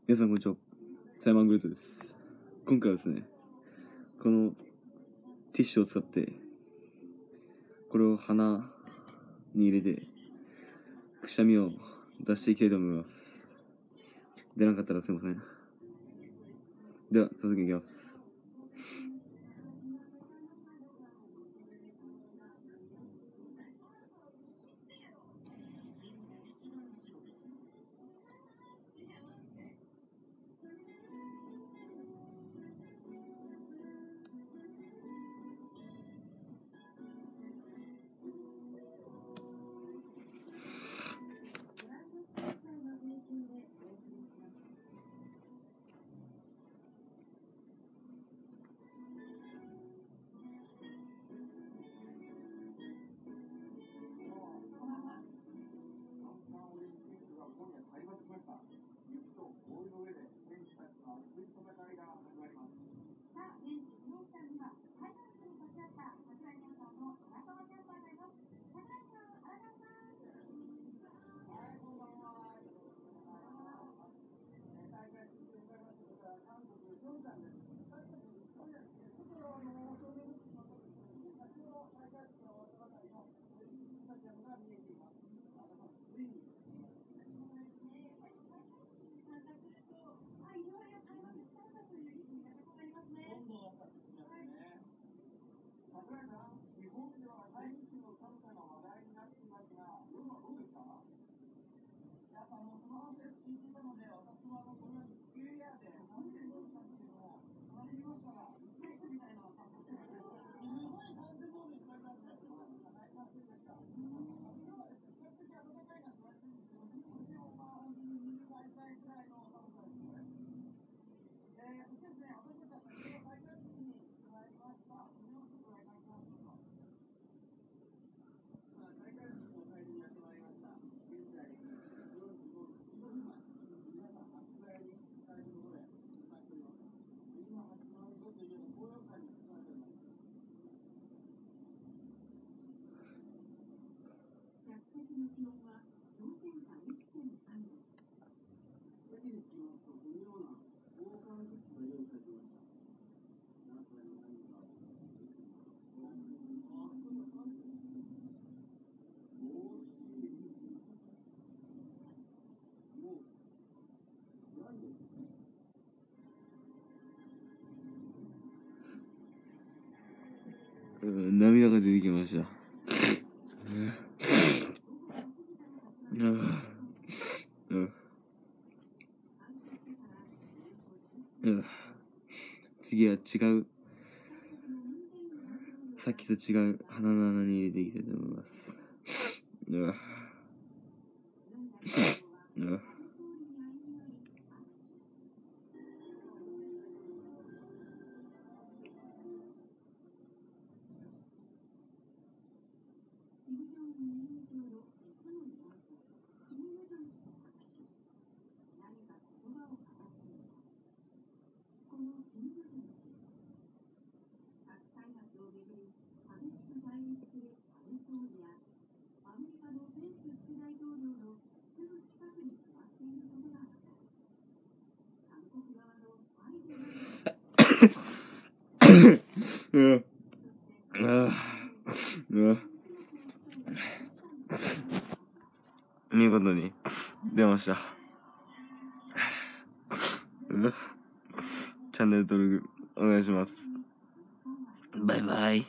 皆さんこんにちは。サイマングルートです。今回はですね、このティッシュを使って、これを鼻に入れて、くしゃみを出していきたいと思います。出なかったらすいません。では、早速いきます。涙が出てきました。次は違う、さっきと違う鼻の穴に入れていきたいと思います。見事に出ました。チャンネル登録お願いします。バイバイ。